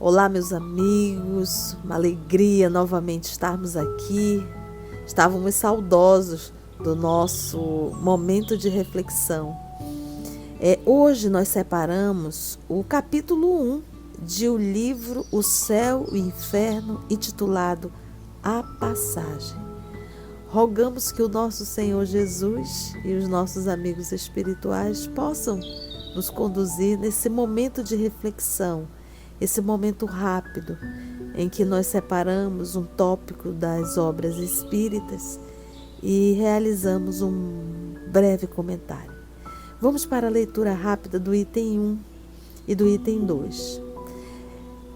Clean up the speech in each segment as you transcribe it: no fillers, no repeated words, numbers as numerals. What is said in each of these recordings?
Olá, meus amigos, uma alegria novamente estarmos aqui. Estávamos saudosos do nosso momento de reflexão. Hoje nós separamos o capítulo 1 de o livro O Céu e o Inferno, intitulado A Passagem. Rogamos que o nosso Senhor Jesus e os nossos amigos espirituais possam nos conduzir nesse momento de reflexão, esse momento rápido em que nós separamos um tópico das obras espíritas e realizamos um breve comentário. Vamos para a leitura rápida do item 1 e do item 2.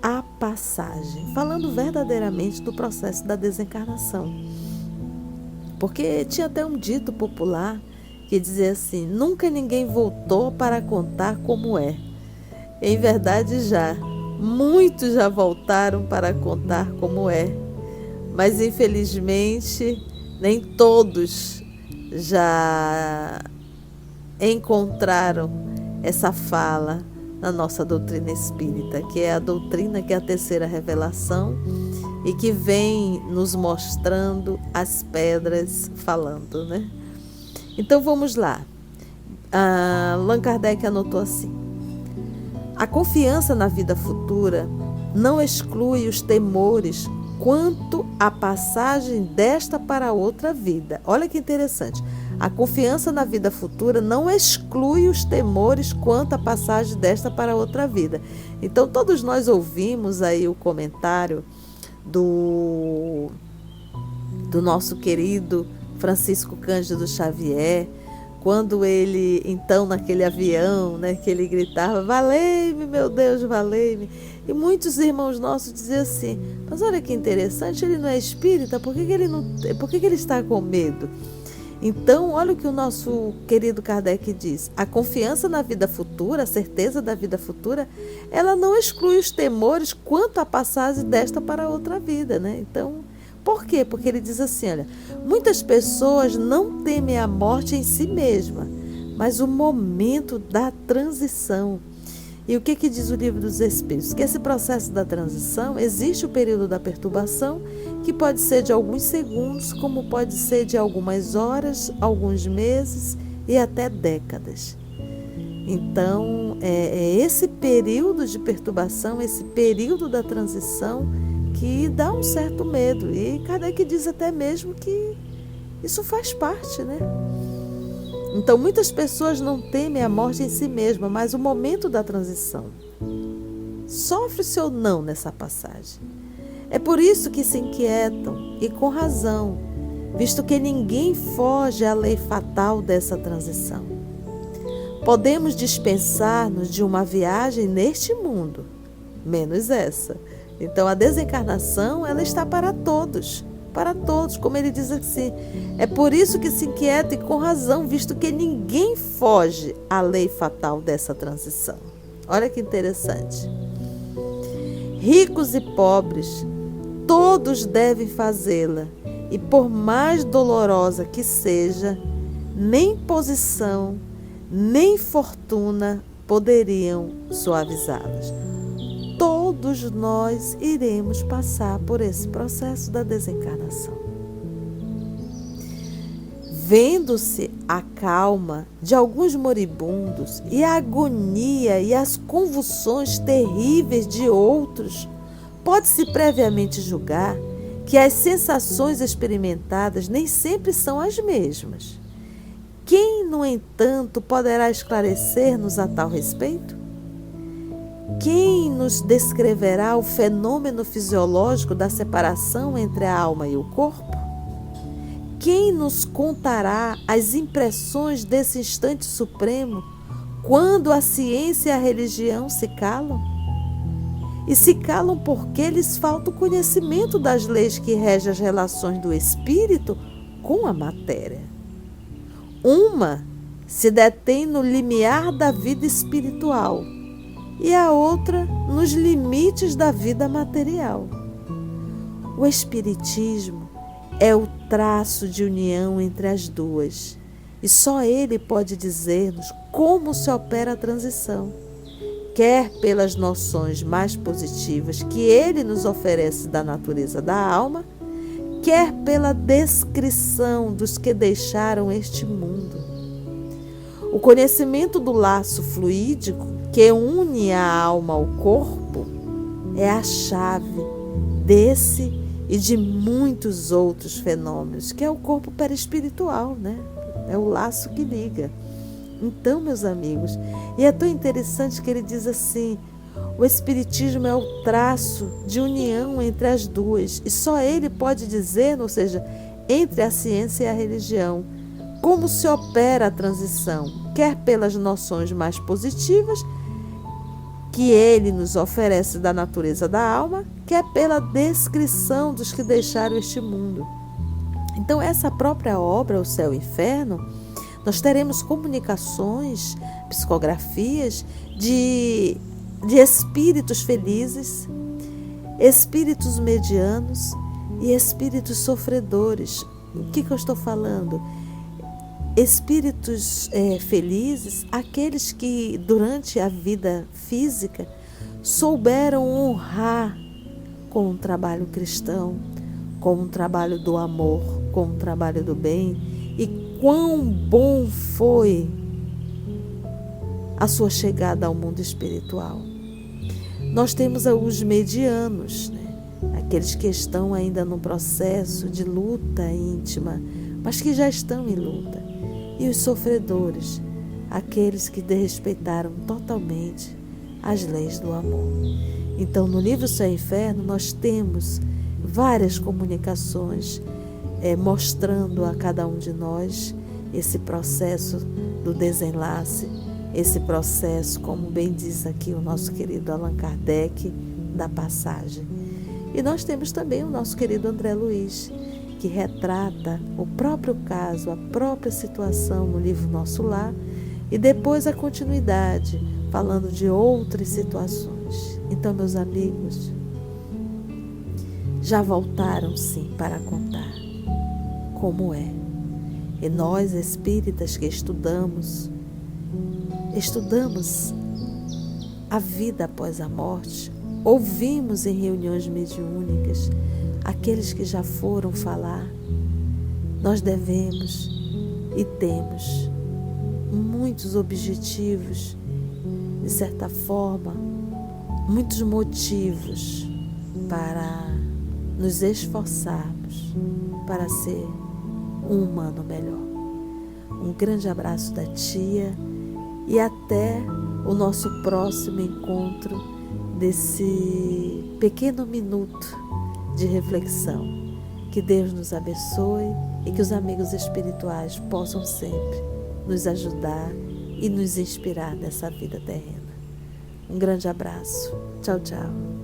A passagem, falando verdadeiramente do processo da desencarnação. Porque tinha até um dito popular que dizia assim: nunca ninguém voltou para contar como é. Em verdade muitos já voltaram para contar como é, mas infelizmente nem todos já encontraram essa fala na nossa doutrina espírita, que é a doutrina que é a terceira revelação e que vem nos mostrando as pedras falando, né? Então vamos lá. Allan Kardec anotou assim: a confiança na vida futura não exclui os temores quanto à passagem desta para outra vida. Olha que interessante. A confiança na vida futura não exclui os temores quanto à passagem desta para outra vida. Então, todos nós ouvimos aí o comentário do nosso querido Francisco Cândido Xavier, quando ele, então, naquele avião, né, que ele gritava: valei-me, meu Deus, valei-me. E muitos irmãos nossos diziam assim: mas olha que interessante, ele não é espírita, por que ele está com medo? Então, olha o que o nosso querido Kardec diz: a confiança na vida futura, a certeza da vida futura, ela não exclui os temores quanto à passagem desta para outra vida, né? Então, por quê? Porque ele diz assim, olha, muitas pessoas não temem a morte em si mesma, mas o momento da transição. E o que diz o Livro dos Espíritos? Que esse processo da transição, existe o período da perturbação, que pode ser de alguns segundos, como pode ser de algumas horas, alguns meses e até décadas. Então, é esse período de perturbação, esse período da transição, que dá um certo medo. E Kardec diz até mesmo que isso faz parte, né? Então, muitas pessoas não temem a morte em si mesma, mas o momento da transição. Sofre-se ou não nessa passagem? É por isso que se inquietam, e com razão, visto que ninguém foge à lei fatal dessa transição. Podemos dispensar-nos de uma viagem neste mundo, menos essa. Então, a desencarnação, ela está para todos, como ele diz assim. É por isso que se inquieta, e com razão, visto que ninguém foge à lei fatal dessa transição. Olha que interessante. Ricos e pobres, todos devem fazê-la, e por mais dolorosa que seja, nem posição, nem fortuna poderiam suavizá-las. Todos nós iremos passar por esse processo da desencarnação. Vendo-se a calma de alguns moribundos e a agonia e as convulsões terríveis de outros, pode-se previamente julgar que as sensações experimentadas nem sempre são as mesmas. Quem, no entanto, poderá esclarecer-nos a tal respeito? Quem nos descreverá o fenômeno fisiológico da separação entre a alma e o corpo? Quem nos contará as impressões desse instante supremo, quando a ciência e a religião se calam? E se calam porque lhes falta o conhecimento das leis que regem as relações do espírito com a matéria. Uma se detém no limiar da vida espiritual e a outra nos limites da vida material. O Espiritismo é o traço de união entre as duas, e só ele pode dizer-nos como se opera a transição, quer pelas noções mais positivas que ele nos oferece da natureza da alma, quer pela descrição dos que deixaram este mundo. O conhecimento do laço fluídico que une a alma ao corpo é a chave desse e de muitos outros fenômenos, que é o corpo perispiritual, né? É o laço que liga. Então, meus amigos, e é tão interessante que ele diz assim: o Espiritismo é o traço de união entre as duas, e só ele pode dizer, ou seja, entre a ciência e a religião, como se opera a transição, quer pelas noções mais positivas que ele nos oferece da natureza da alma, quer pela descrição dos que deixaram este mundo. Então, essa própria obra, O Céu e o Inferno, nós teremos comunicações, psicografias de espíritos felizes, espíritos medianos e espíritos sofredores. O que eu estou falando? Espíritos felizes, aqueles que durante a vida física souberam honrar com o trabalho cristão, com o trabalho do amor, com o trabalho do bem, e quão bom foi a sua chegada ao mundo espiritual. Nós temos os medianos, né? Aqueles que estão ainda no processo de luta íntima, mas que já estão em luta. E os sofredores, aqueles que desrespeitaram totalmente as leis do amor. Então, no livro Céu e Inferno, nós temos várias comunicações mostrando a cada um de nós esse processo do desenlace, esse processo, como bem diz aqui o nosso querido Allan Kardec, da passagem. E nós temos também o nosso querido André Luiz, que retrata o próprio caso, a própria situação no livro Nosso Lar, e depois a continuidade, falando de outras situações. Então, meus amigos, já voltaram sim para contar como é. E nós, espíritas que estudamos a vida após a morte, ouvimos em reuniões mediúnicas aqueles que já foram falar. Nós devemos e temos muitos objetivos, de certa forma, muitos motivos para nos esforçarmos para ser um humano melhor. Um grande abraço da tia e até o nosso próximo encontro desse pequeno minuto de reflexão. Que Deus nos abençoe e que os amigos espirituais possam sempre nos ajudar e nos inspirar nessa vida terrena. Um grande abraço. Tchau, tchau.